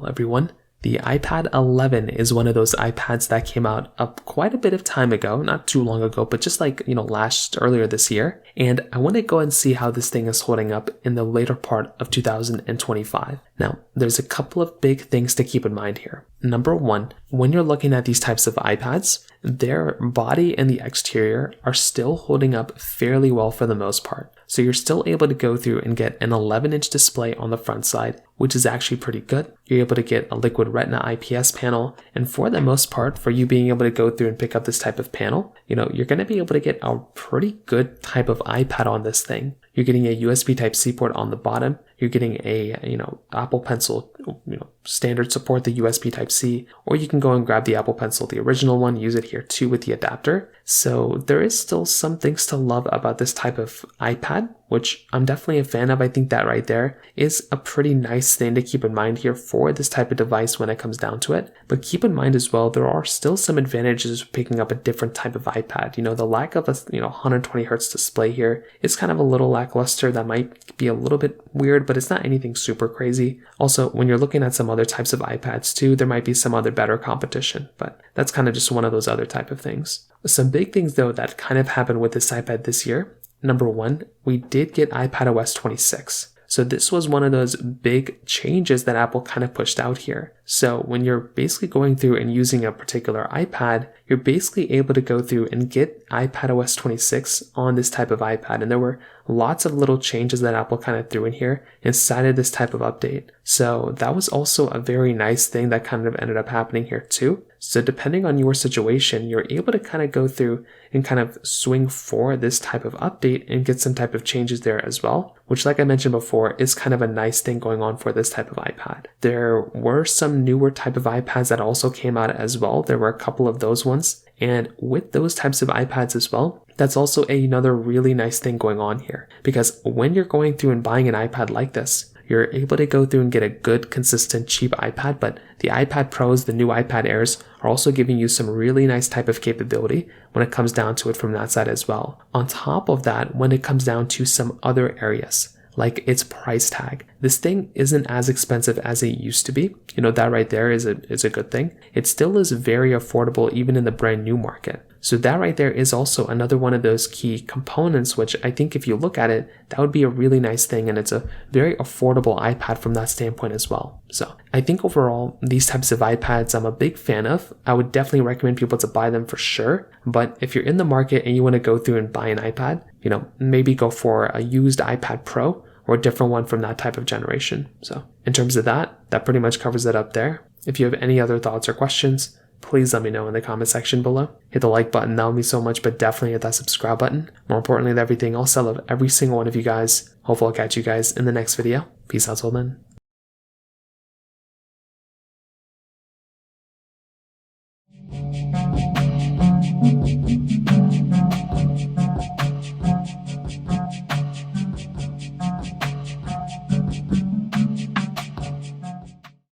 everyone. The iPad 11 is one of those iPads that came out quite a bit of time ago, not too long ago, but just like, earlier this year. And I want to go and see how this thing is holding up in the later part of 2025. Now, there's a couple of big things to keep in mind here. Number one, when you're looking at these types of iPads, their body and the exterior are still holding up fairly well for the most part. So you're still able to go through and get an 11-inch display on the front side, which is actually pretty good. You're able to get a liquid retina IPS panel, and for the most part, for you being able to go through and pick up this type of panel, you're going to be able to get a pretty good type of iPad on this thing. You're getting a USB Type-C port on the bottom. You're getting a, Apple Pencil, standard support, the USB Type-C, or you can go and grab the Apple Pencil, the original one, use it here too with the adapter. So there is still some things to love about this type of iPad, which I'm definitely a fan of. I think that right there is a pretty nice thing to keep in mind here for this type of device when it comes down to it. But keep in mind as well, there are still some advantages of picking up a different type of iPad. The lack of a 120 hertz display here is kind of a little lackluster. That might be a little bit weird, but it's not anything super crazy. Also, when you're looking at some other types of iPads too, there might be some other better competition, but that's kind of just one of those other type of things. Some big things though that kind of happened with this iPad this year. Number one, we did get iPadOS 26. So this was one of those big changes that Apple kind of pushed out here. So when you're basically going through and using a particular iPad, you're basically able to go through and get iPadOS 26 on this type of iPad. And there were lots of little changes that Apple kind of threw in here inside of this type of update. So that was also a very nice thing that kind of ended up happening here too. So depending on your situation, you're able to kind of go through and kind of swing for this type of update and get some type of changes there as well, which like I mentioned before is kind of a nice thing going on for this type of iPad. There were some newer type of iPads that also came out as well. There were a couple of those ones. And with those types of iPads as well, that's also another really nice thing going on here. Because when you're going through and buying an iPad like this, you're able to go through and get a good, consistent, cheap iPad, but the iPad Pros, the new iPad Airs, are also giving you some really nice type of capability when it comes down to it from that side as well. On top of that, when it comes down to some other areas, like its price tag, this thing isn't as expensive as it used to be. That right there is a good thing. It still is very affordable even in the brand new market. So that right there is also another one of those key components, which I think if you look at it, that would be a really nice thing. And it's a very affordable iPad from that standpoint as well. So I think overall, these types of iPads I'm a big fan of. I would definitely recommend people to buy them for sure. But if you're in the market and you want to go through and buy an iPad, maybe go for a used iPad Pro or a different one from that type of generation. So in terms of that pretty much covers it up there. If you have any other thoughts or questions, please let me know in the comment section below. Hit the like button, that would mean so much, but definitely hit that subscribe button. More importantly than everything else, I love every single one of you guys. Hopefully I'll catch you guys in the next video. Peace out till then.